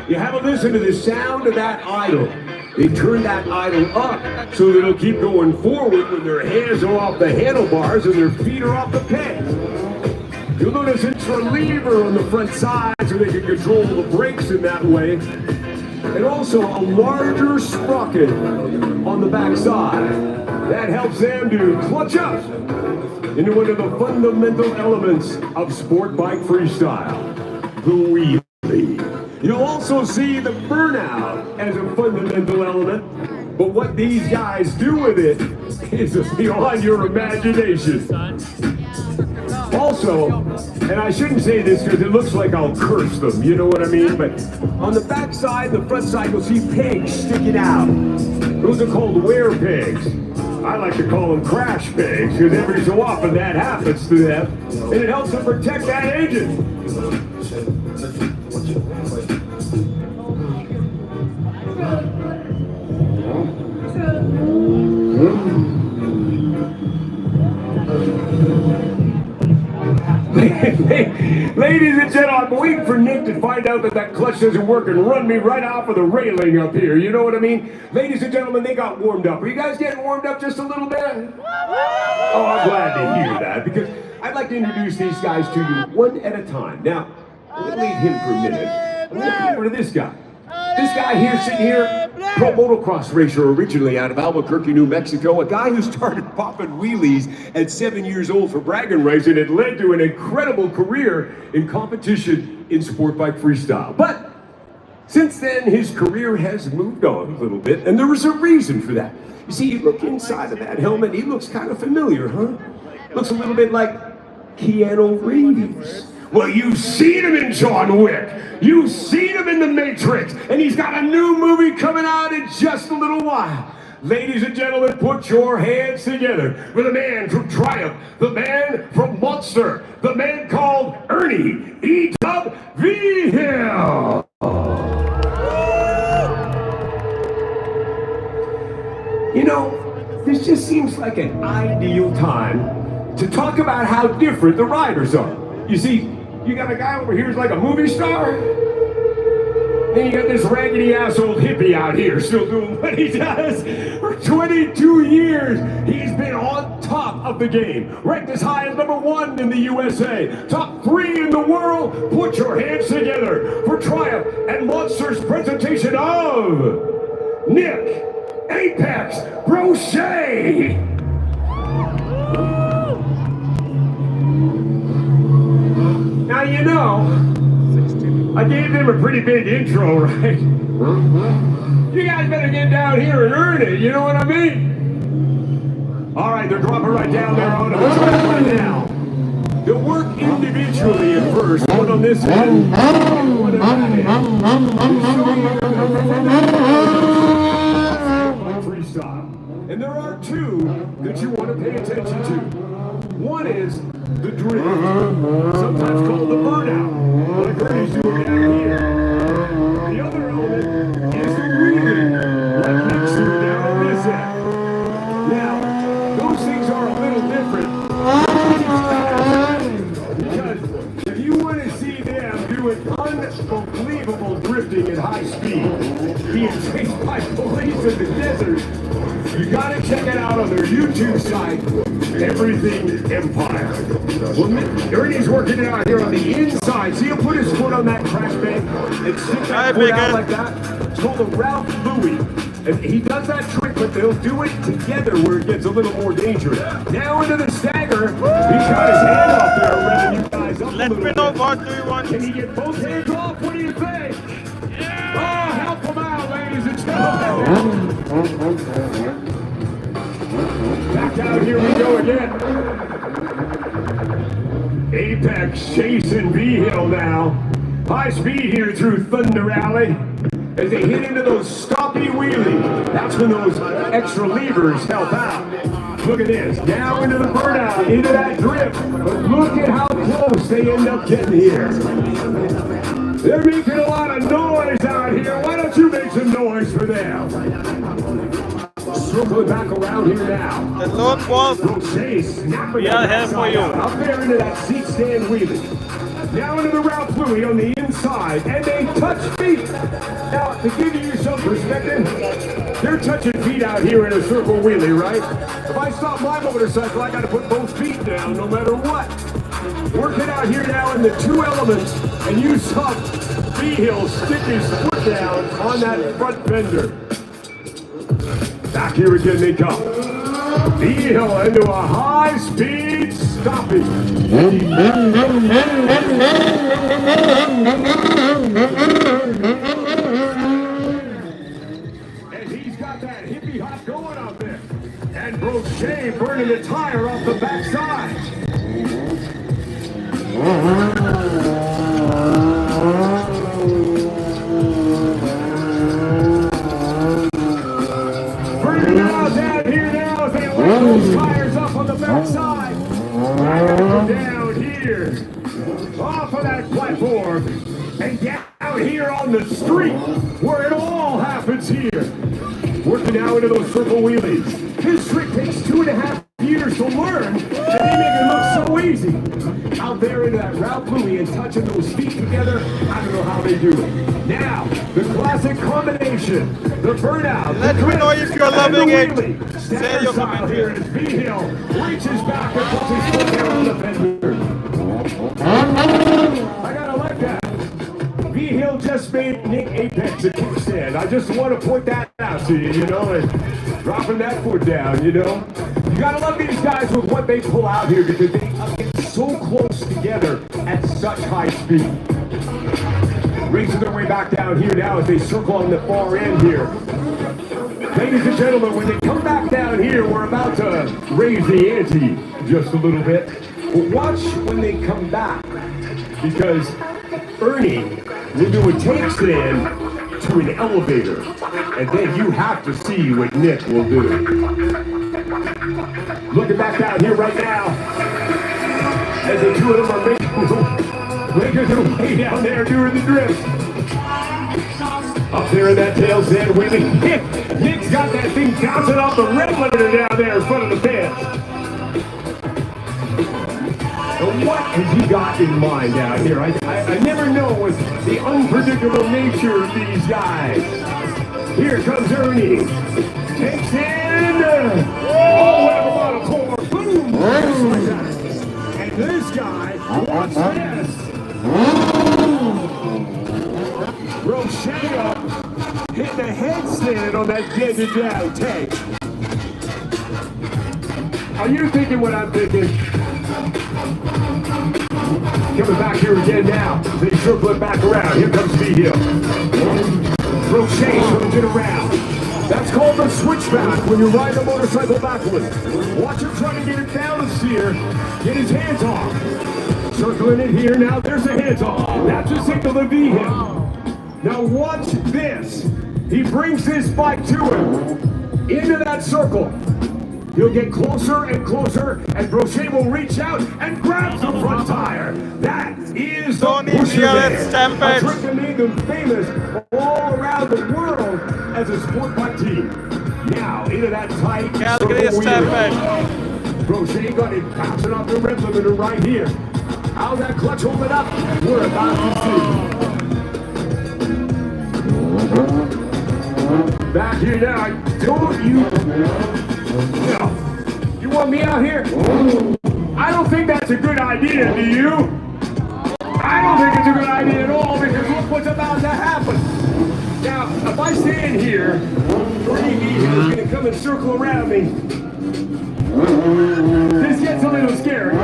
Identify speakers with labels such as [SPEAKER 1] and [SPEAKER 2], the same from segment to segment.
[SPEAKER 1] You have a listen to the sound of that idle. They turn that idle up so that it'll keep going forward when their hands are off the handlebars and their feet are off the pegs. You'll notice it's a lever on the front side so they can control the brakes in that way. And also a larger sprocket on the back side. That helps them to clutch up into one of the fundamental elements of sport bike freestyle, the wheelie. You'll also see the burnout as a fundamental element, but what these guys do with it is beyond your imagination. Also, and I shouldn't say this because it looks like I'll curse them, you know what I mean? But on the back side, the front side, you'll see pegs sticking out. Those are called wear pegs. I like to call them crash pegs because every so often that happens to them, and it helps them protect that engine. Ladies and gentlemen, I'm waiting for Nick to find out that clutch doesn't work and run me right off of the railing up here. You know what I mean? Ladies and gentlemen, they got warmed up. Are you guys getting warmed up just a little bit? Oh, I'm glad to hear that because I'd like to introduce these guys to you one at a time. Now, I'm going to leave him for a minute. I'm going to come over to this guy. This guy here, sitting here, pro motocross racer originally out of Albuquerque, New Mexico, a guy who started popping wheelies at 7 years old for bragging rights, and it led to an incredible career in competition in sport bike freestyle. But since then, his career has moved on a little bit, and there was a reason for that. You see, you look inside of that helmet, he looks kind of familiar, huh? Looks a little bit like Keanu Reeves. Well, you've seen him in John Wick. You've seen him in The Matrix. And he's got a new movie coming out in just a little while. Ladies and gentlemen, put your hands together for the man from Triumph, the man from Monster, the man called Ernie E-Dub V-Hill. You know, this just seems like an ideal time to talk about how different the riders are. You see, you got a guy over here who's like a movie star. Then you got this raggedy ass old hippie out here still doing what he does. For 22 years, he's been on top of the game. Ranked as high as #1 in the USA. Top 3 in the world. Put your hands together for Triumph and Monster's presentation of Nick Apex Brochet. Now, you know, I gave them a pretty big intro, right? You guys better get down here and earn it, you know what I mean? All right, they're dropping right down there on the track right now. They'll work individually at first, one on this end, and one on that end. Freestyle. And there are two that you want to pay attention to. One is the drift, sometimes called the burnout, like Ernie's doing down here. The other element is the wheelie, like Nick's doing down on this end. Now, those things are a little different. Because if you want to see them doing unbelievable drifting at high speed, being chased by police in the desert, you gotta check it out on their YouTube site, Everything Empire. Well, Ernie's working it out here on the inside. See, he'll put his foot on that crash bank and stick that foot out like that. It's called the Ralph Louie. And he does that trick, but they'll do it together where it gets a little more dangerous. Now into the stagger. He's got his hand off there, revving you guys up.
[SPEAKER 2] Let me know what do you want.
[SPEAKER 1] Can he get both hands off? What do you think? Yeah. Oh, help him out, ladies and gentlemen. Back out, here we go again. Apex chasing V-Hill now. High speed here through Thunder Alley. As they hit into those stoppy wheelies, that's when those extra levers help out. Look at this, now into the burnout, into that drift. But look at how close they end up getting here. They're making a lot of noise out here. Why don't you make some noise for them? Circling back around here now.
[SPEAKER 2] The Lord was.
[SPEAKER 1] We
[SPEAKER 2] are here for you.
[SPEAKER 1] Up there into that seat stand wheelie. Now into the Ralph Louie on the inside, and they touch feet to give you some perspective, they're touching feet out here in a circle wheelie, right? If I stop my motorcycle, I got to put both feet down no matter what. Working out here now in the two elements, and you saw B-Hill stick his foot down on that front fender. Back here again they come. B-Hill into a high-speed stopping. And he's got that hippie hop going out there. And Brochet burning the tire off the backside. Burning out down here now as they lift those tires up on the backside. Down here, off of that platform, and down here on the street, where it all happens here. Working now into those circle wheelies. This trick takes 2.5 years to learn, and they make it look so easy. Out there into that route fluid and touching those feet together, I don't know how they do it. Now, the classic combination, the burnout.
[SPEAKER 2] Let me know if you're loving it. Say your comment
[SPEAKER 1] here as B-Hill reaches back and puts his foot down on the fender. I gotta like that. B-Hill just made Nick Apex a kickstand. I just want to point that out to you, you know, and dropping that foot down, you know. You gotta love these guys with what they pull out here because they get so close together at such high speed. Racing their way back down here now as they circle on the far end here. Ladies and gentlemen, when they come back down here, we're about to raise the ante just a little bit. But watch when they come back, because Ernie will do a take stand to an elevator, and then you have to see what Nick will do. Looking back down here right now, as the two of them are making their way down there doing the drift. Up there in that tail stand, wheeling. Nick's got that thing bouncing off the red letter down there in front of the fence. And what has he got in mind out here? I never know with the unpredictable nature of these guys. Here comes Ernie. Takes in. Oh, what a core. Boom. And this guy, watch this. Rochelle hitting a headstand on that dead down tank. Are you thinking what I'm thinking? Coming back here again now. They circle it back around. Here comes B-Hill. Roche swings it around. That's called the switchback when you ride the motorcycle backwards. Watch him try to get it balanced here. Get his hands off. Circling it here now. There's the hands off. That's a signal to B-Hill. Now watch this. He brings his bike to him. Into that circle. He'll get closer and closer, and Brochet will reach out and grab the front tire. That is the pusher man. A trick that made them famous all around the world as a sport bike team. Now into that tight circle wheel. Brochet got it bouncing off the red limiter right here. How's that clutch holding up? We're about to see. Back here now, don't you... No. You want me out here? I don't think that's a good idea, do you? I don't think it's a good idea at all, because look what's about to happen. Now, if I stand here, Brady is going to come and circle around me. This gets a little scary.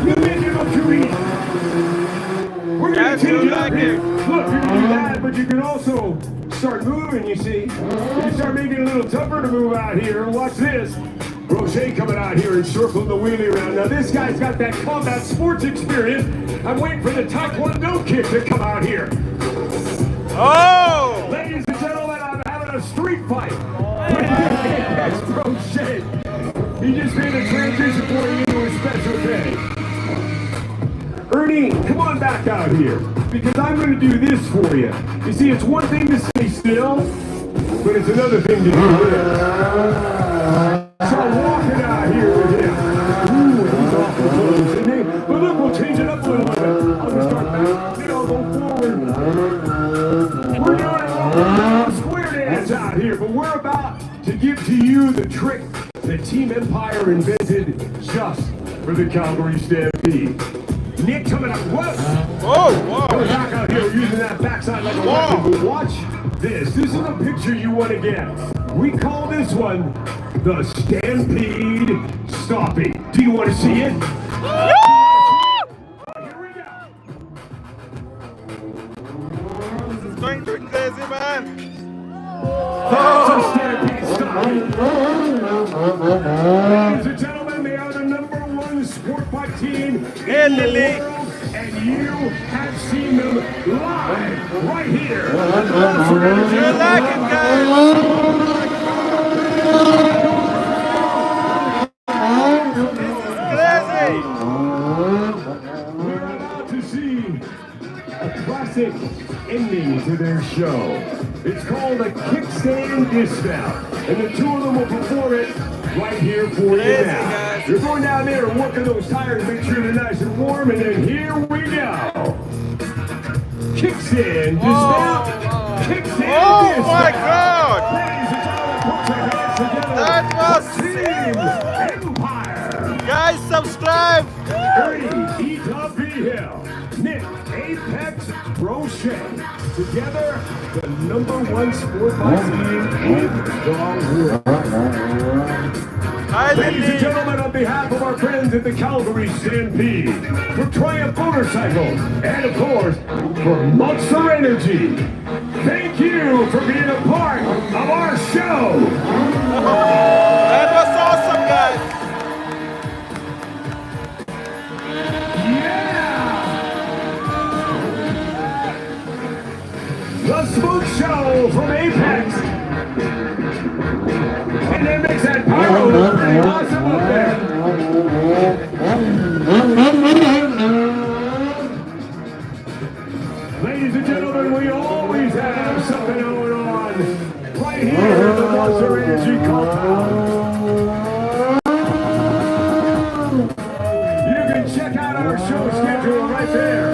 [SPEAKER 1] You make it look too easy. We're going to change it up here. Look, you can do that, but you can also start moving, you see. You can start making it a little tougher to move out here. Watch this. Brochet coming out here and circling the wheelie around. Now, this guy's got that combat sports experience. I'm waiting for the Taekwondo kid to come out here.
[SPEAKER 2] Oh!
[SPEAKER 1] Ladies and gentlemen, I'm having a street fight. That's Brochet. He just made a transition for you into a special day. Ernie, come on back out here, because I'm going to do this for you. You see, it's one thing to stay still, but it's another thing to do this. So I'm walking out here with him. Ooh, he's awful close, isn't he? But look, we'll change you the trick that Team Empire invented just for the Calgary Stampede. Nick coming up. Whoa!
[SPEAKER 2] Oh,
[SPEAKER 1] We're
[SPEAKER 2] wow.
[SPEAKER 1] back out here using that backside like a weapon. But watch this. This is a picture you want to get. We call this one the Stampede Stopping. Do you want to see it? Here we go.
[SPEAKER 2] This is going to be crazy, man.
[SPEAKER 1] That's a Stampede Stopping. Ladies and gentlemen, they are the #1 sport bike team in the world, and you have seen them live right here.
[SPEAKER 2] You like it, guys? Crazy.
[SPEAKER 1] We're about to see a classic ending to their show. It's called a kickstand dismount, and the two of them will perform it right here for you
[SPEAKER 2] Crazy,
[SPEAKER 1] now.
[SPEAKER 2] guys.
[SPEAKER 1] You're going down there and working those tires, make sure they're nice and warm, and then here we go. Kickstand dismount. Kickstand
[SPEAKER 2] Oh,
[SPEAKER 1] dismount.
[SPEAKER 2] my God.
[SPEAKER 1] Ladies and gentlemen, put your hands together.
[SPEAKER 2] That was
[SPEAKER 1] Team Empire.
[SPEAKER 2] Guys, subscribe.
[SPEAKER 1] Ernie, E.W. Nick, Apex, Brochet. Together, the #1 sport bike team in the world.
[SPEAKER 2] Hi,
[SPEAKER 1] Ladies and
[SPEAKER 2] Lily.
[SPEAKER 1] gentlemen, on behalf of our friends at the Calgary Stampede, for Triumph Motorcycles, and of course, for Monster Energy, thank you for being a part of our show.
[SPEAKER 2] That was awesome, guys.
[SPEAKER 1] The Smooth Show from Apex. And they mix that pyro look pretty awesome up there. Ladies and gentlemen, we always have something going on right here at the Monster Energy compound. You can check out our show schedule right there.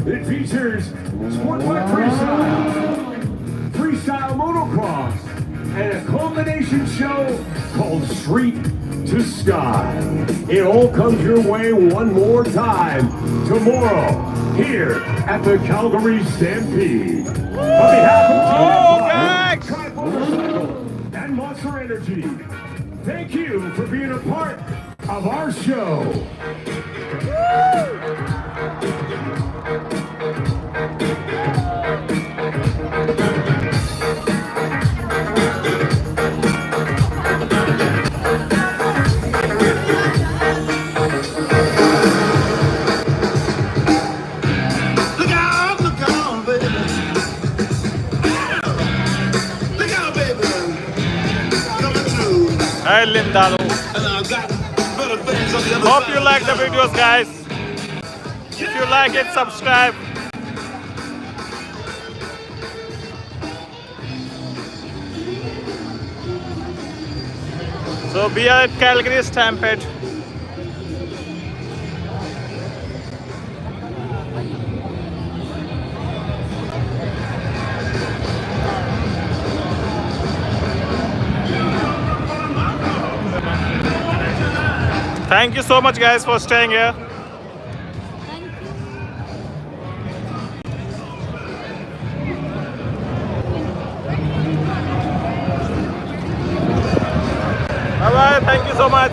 [SPEAKER 1] It features sport bike freestyle, freestyle motocross, and a combination show called Street to Sky. It all comes your way one more time tomorrow here at the Calgary Stampede. On behalf of
[SPEAKER 2] guys.
[SPEAKER 1] Triumph Motorcycles and Monster Energy, thank you for being a part of our show.
[SPEAKER 2] Hi, Lindalo. Hope you like the videos, guys. If you like it, subscribe. So we are at Calgary Stampede. Thank you so much, guys, for staying here. Bye bye. Thank you so much.